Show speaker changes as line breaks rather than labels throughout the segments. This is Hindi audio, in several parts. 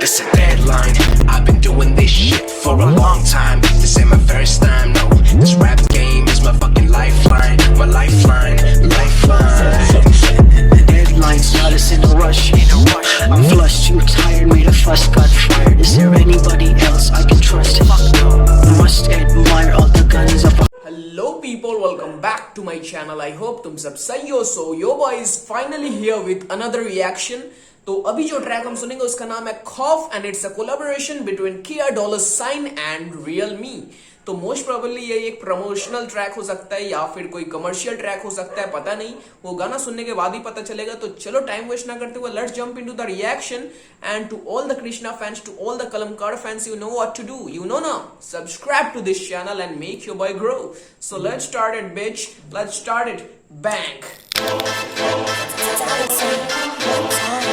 This a deadline. I've been doing this shit for a long time. This ain't my first time, no. This rap game is my fucking lifeline. My lifeline, lifeline.
Deadlines got us in a rush. I'm flushed, too tired, made a fuss, got fired. Is there anybody else I can trust? Must admire all the guns of
Hello people, welcome back to my channel. I hope तुम सब सही हो. So your boy is finally here with another reaction. तो अभी जो ट्रैक हम सुनेंगे उसका नाम है खौफ and it's a collaboration between किया डॉलर साइन एंड रियलमी. तो मोस्ट प्रोबेबली ये एक प्रमोशनल ट्रैक हो सकता है या फिर कोई कमर्शियल ट्रैक हो सकता है, पता नहीं. वो गाना सुनने के बाद ही पता चलेगा. तो चलो टाइम वेस्ट ना करते हुए let's jump into the reaction. And to all the Krishna fans, to all the Kalamkar fans, you know what to do. You know now. Subscribe to this channel and make your boy grow. So let's start it, bitch. Let's start it. Bang.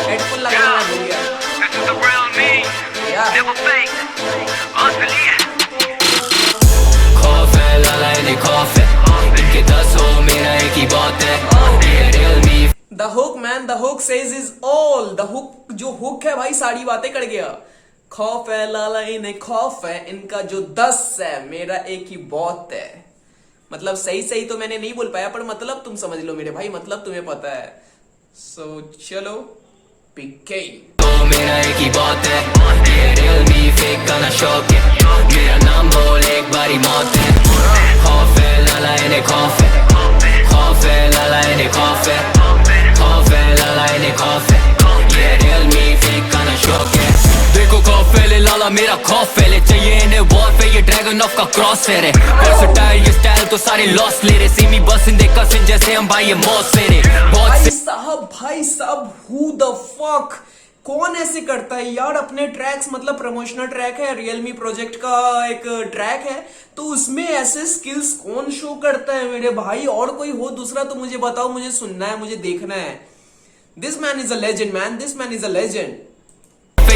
Headphone लगाना भूल गया.
This is the real me.
Yeah.
Never fake. असली है.
खौफ है लाला इन्हें खौफ है इनके 10 हो मेरा एक ही बात है ये real me.
The hook man, the hook says is all. The hook जो hook है भाई सारी बातें कर गया. खौफ है लाला इन्हें खौफ है इनका जो 10 है मेरा एक ही बहुत है. मतलब सही तो मैंने नहीं बोल पाया पर मतलब तुम समझ लो मेरे भाई, मतलब तुम्हें पता है. So चलो PK.
तो मेरा एक ही बात है ये रियल मी फेक का ना शौक है मेरा नाम बोल एक बारी मौत है. खौफ है लाला इन्हें खौफ है खौफ है लाला इन्हें खौफ है खौफ है लाला इन्हें खौफ है ये रियल मी फेक का ना शौक है. देखो खौफ है लाला मेरा खौफ है चाहिए इन्हें वॉर पे ये ड्रैगन ऑफ का क्रॉस है रे. वर्सेटाइल ये स्टाइल तो सारे लॉस ले रहे सीमी बस इन दे कसिन जैसे हम भाई ये मौत से रे.
भाई साहब who the fuck, कौन ऐसे करता है यार अपने ट्रैक्स. मतलब प्रमोशनल ट्रैक है, रियलमी प्रोजेक्ट का एक ट्रैक है, तो उसमें ऐसे स्किल्स कौन शो करता है मेरे भाई. और कोई हो दूसरा तो मुझे बताओ, मुझे सुनना है, मुझे देखना है. This man is a legend man, this man is a legend.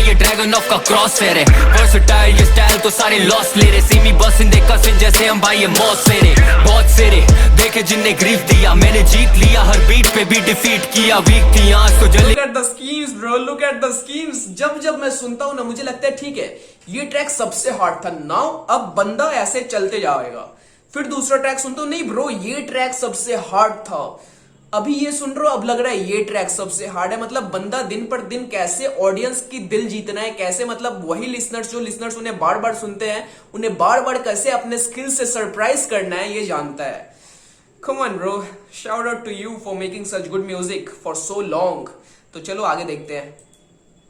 ये ड्रैगन ऑफ का क्रॉस है रे. वर्सेटाइल ये स्टाइल तो सारे लॉस ले रहे सीमी बस इन दे कसिन जैसे हम भाई ये मौत से रे. बहुत से रे देखे जिनने ग्रीफ दिया मैंने जीत लिया हर बीट पे भी डिफीट किया वीक थी आज तो जल्दी.
Look at the schemes bro, look at the schemes. जब मैं सुनता हूं ना मुझे लगता है ठीक है ये ट्रैक सबसे हार्ड था. नाउ अब बंदा ऐसे चलते जाएगा. फिर दूसरा ट्रैक सुनता हूं, नहीं ब्रो ये ट्रैक सबसे हार्ड था. अभी ये सुन रहे हो अब लग रहा है ये ट्रैक सबसे हार्ड है. मतलब बंदा दिन पर दिन कैसे ऑडियंस की दिल जीतना है, कैसे मतलब वही लिसनर्स जो लिसनर्स उन्हें बार बार सुनते हैं उन्हें बार बार कैसे अपने स्किल से सरप्राइज करना है ये जानता है. Come on bro, shout out to you for making such good music for so long. तो चलो आगे देखते हैं.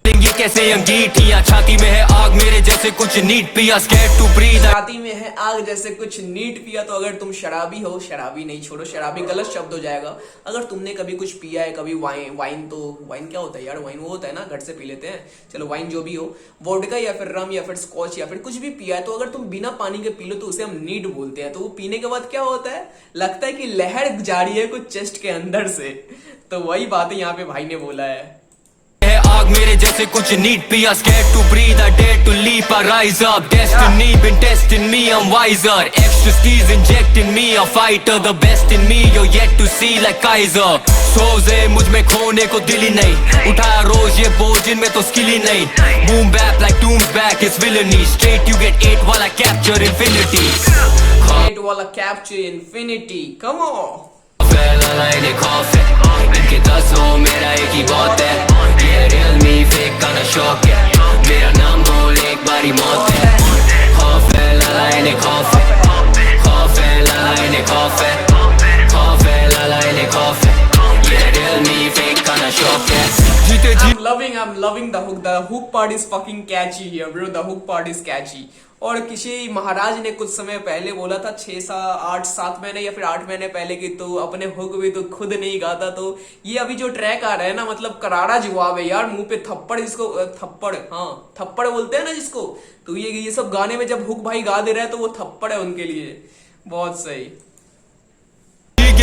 ये कैसे अंगीठियां छाती में है आग मेरे जैसे कुछ नीट पिया scared to breathe.
छाती में है आग जैसे कुछ नीट पिया. तो अगर तुम शराबी हो, शराबी नहीं छोड़ो शराबी गलत शब्द हो जाएगा. अगर तुमने कभी कुछ पिया है, कभी वाइन तो वाइन क्या होता है यार, वाइन वो होता है ना घर से पी लेते हैं. चलो वाइन जो भी हो, वोडका या फिर रम या फिर स्कॉच या फिर कुछ भी पिया है, तो अगर तुम बिना पानी के पी लो तो उसे हम नीट बोलते हैं. तो वो पीने के बाद क्या होता है, लगता है कि लहर जा रही है कुछ चेस्ट के अंदर से. तो वही बात है यहाँ पे भाई ने बोला है.
आग मेरे जैसे कुछ नीट पिया scared to breathe I dare to leap I rise up destiny been testing me I'm wiser ecstasies injecting me a fighter the best in me you're yet to see like Kaiser. सोजे मुझ में खोने को दिल ही नहीं उठाया रोज ये बोझ इनमें तो स्किल ही नहीं. boom bap like doom's back is villainy straight you get 8 while I capture infinity.
8 वाला capture infinity, come on.
लाला इन्हें खौफ है इनके 10 हो मेरा एक ही बहुत है ये रियल मी फेक का ना शौक है मेरा नाम बोल एक बारी मौत है. खौफ है लाला इन्हें खौफ है खौफ है लाला इन्हें खौफ है खौफ है लाला इन्हें खौफ है ये रियल मी फेक का ना शौक है. जीते जी
I'm loving the hook. The hook part is fucking catchy here bro. The hook part is catchy. और किसी महाराज ने कुछ समय पहले बोला था 7 महीने या फिर 8 महीने पहले की, तो अपने हुक भी तो खुद नहीं गाता. तो ये अभी जो ट्रैक आ रहा है ना मतलब करारा जवाब है यार. मुंह पे थप्पड़, जिसको थप्पड़, हाँ थप्पड़ बोलते हैं ना जिसको, तो ये सब गाने में जब हुक भाई गा दे रहा है तो वो थप्पड़ है उनके लिए. बहुत सही.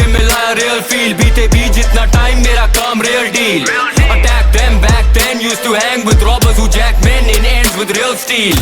मिला रियल फील बीते भी जितना टाइम मेरा काम real deal. Attack them back then used to hang with robbers who jack men in ends with real steel.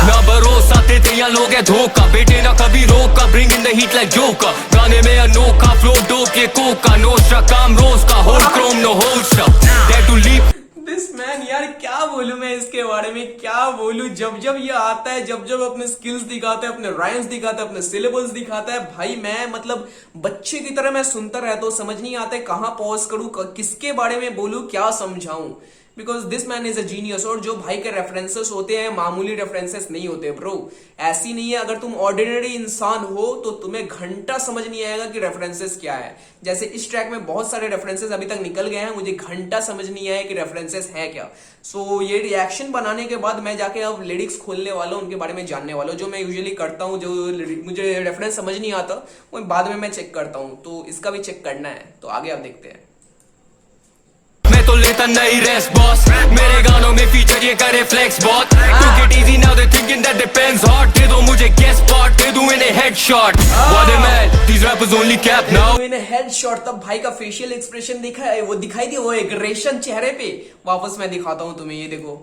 ना भरोसा देते यहाँ लोग है धोखा बेटे ना कभी रोका bring in the heat like joker. गाने में अनोखा flow dope ये कोका नोस्ट्रा काम रोज का whole chrome no holster dare to leap.
This man यार क्या बोल बोलूं मैं इसके बारे में, क्या बोलूं। जब जब ये आता है, जब जब अपने स्किल्स दिखाता है, अपने राइम्स दिखाता है, अपने सिलेबल्स दिखाता है, भाई मैं मतलब बच्चे की तरह मैं सुनता रहता हूं। समझ नहीं आता है कहां पॉज करूं, किसके बारे में बोलूं, क्या समझाऊं, because this man is a genius. और जो भाई के रेफरेंसेस होते हैं मामूली रेफरेंसेस नहीं होते ब्रो। ऐसी नहीं है, अगर तुम ऑर्डिनरी इंसान हो तो तुम्हें घंटा समझ नहीं आएगा कि रेफरेंसेस क्या है। जैसे इस ट्रैक में बहुत सारे रेफरेंसेस अभी तक निकल गए हैं, मुझे घंटा समझ नहीं आया कि रेफरेंसेस है क्या। सो ये रिएक्शन बनाने के बाद मैं जाके अब लिरिक्स खोलने वाला हूँ, उनके बारे में जानने वाला हूँ, जो मैं यूजुअली करता हूँ। जो मुझे रेफरेंस समझ नहीं आता वो बाद में मैं चेक करता हूँ, तो इसका भी चेक करना है। तो आगे आप देखते हैं।
मैं तो लेता नहीं रेस्ट बॉस, मेरे गानों में फीचर ये करे flex bot. Took it easy now they thinking that depends hot। दे दो मुझे गेस्ट स्पॉट, दे दूं इन्हें headshot. What a man, these rappers only cap now।
इन्हें हेडशॉट, तब भाई का फेशियल एक्सप्रेशन दिखा है, वो दिखाई दी, वो एग्रेशन चेहरे पे। वापस मैं दिखाता हूँ तुम्हें, ये देखो,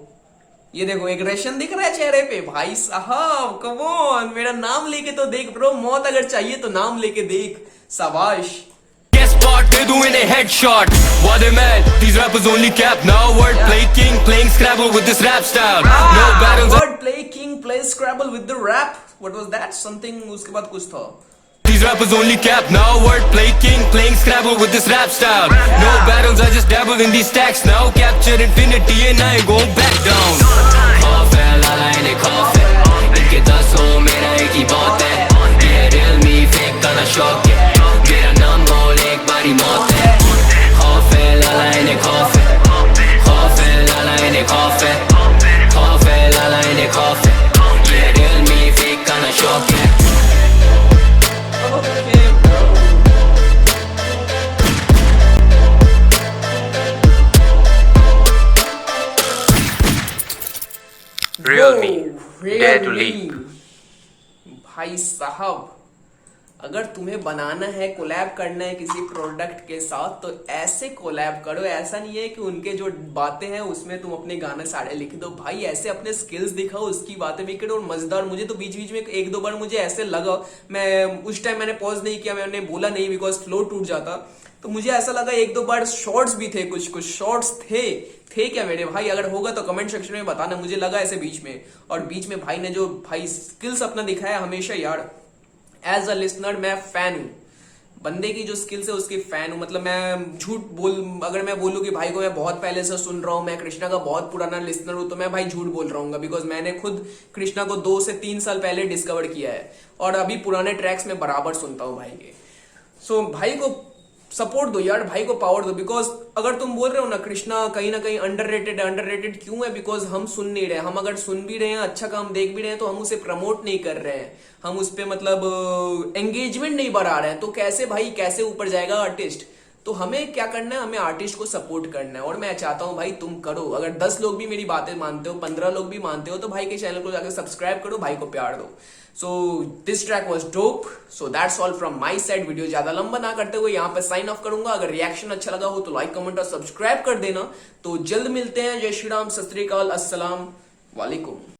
ये देखो एग्रेशन दिख रहा है चेहरे पे। भाई साहब कम ऑन, मेरा नाम लेके तो देख ब्रो, मौत अगर चाहिए तो नाम लेके देख। शाबाश।
Spot, they do in a headshot। What a man, these rappers only cap now। Wordplay king, playing Scrabble with this rap style। No battles।
Wordplay king plays Scrabble with the rap। What was that? Something उसके बाद कुछ था।
These rappers only cap now। Wordplay king, playing Scrabble with this rap style। No battles, I just dabble in these stacks now। Capture infinity and I ain't going back down। खौफ है लाला इन्हें खौफ है, इनके 10 हो मेरा एक ही बहुत है। ये real me fake का ना शौक है, मेरा नाम बोल एक बारी मौत है। खौफ है लाला इन्हें खौफ है, खौफ है लाला इन्हें खौफ है, खौफ है लाला इन्हें खौफ है। ये real me fake का ना शौक है।
Real me, dare to leak। भाई साहब अगर तुम्हें बनाना है, कोलैब करना है किसी प्रोडक्ट के साथ, तो ऐसे कोलैब करो। ऐसा नहीं है कि उनके जो बातें हैं उसमें तुम अपने गाने सारे लिख दो। भाई ऐसे अपने स्किल्स दिखाओ, उसकी बातें भी करो। और मजेदार, मुझे तो बीच बीच में एक दो बार मुझे ऐसे लगा, मैं उस टाइम मैंने पॉज नहीं किया, मैंने बोला नहीं बिकॉज फ्लो टूट जाता। तो मुझे ऐसा लगा एक दो बार शॉर्ट्स भी थे, कुछ शॉर्ट्स थे क्या मेरे भाई? अगर होगा तो कमेंट सेक्शन में बताना। मुझे लगा ऐसे बीच में, और बीच में भाई ने जो भाई स्किल्स अपना दिखाया हमेशा यार, एज अ लिसनर मैं फैन हूं बंदे की, जो स्किल्स है उसकी फैन हूं। मतलब मैं अगर मैं बोलूं कि भाई को मैं बहुत पहले से सुन रहा हूं, मैं कृष्णा का बहुत पुराना लिसनर हूं, तो मैं भाई झूठ बोल रहा हूँ, बिकॉज मैंने खुद कृष्णा को 2 से 3 साल पहले डिस्कवर किया है, और अभी पुराने ट्रैक्स में बराबर सुनता हूँ भाई के। सो भाई को सपोर्ट दो यार, भाई को पावर दो। बिकॉज अगर तुम बोल रहे हो ना कृष्णा कहीं ना कहीं अंडररेटेड क्यों है? बिकॉज हम सुन नहीं रहे। हम अगर सुन भी रहे हैं, अच्छा काम देख भी रहे हैं, तो हम उसे प्रमोट नहीं कर रहे हैं, हम उस पर मतलब एंगेजमेंट नहीं बढ़ा रहे हैं। तो कैसे भाई, कैसे ऊपर जाएगा आर्टिस्ट? तो हमें क्या करना है, हमें आर्टिस्ट को सपोर्ट करना है। और मैं चाहता हूं भाई तुम करो। अगर 10 लोग भी मेरी बातें मानते हो, 15 लोग भी मानते हो, तो भाई के चैनल को जाकर सब्सक्राइब करो, भाई को प्यार दो। So this track was dope. So that's all from my side. Video ज्यादा लंबा ना करते हुए यहाँ पे साइन ऑफ करूंगा। अगर रिएक्शन अच्छा लगा हो तो लाइक, कमेंट और सब्सक्राइब कर देना। तो जल्द मिलते हैं। जय श्री राम, सत श्री अकाल, अस्सलाम वालेकुम।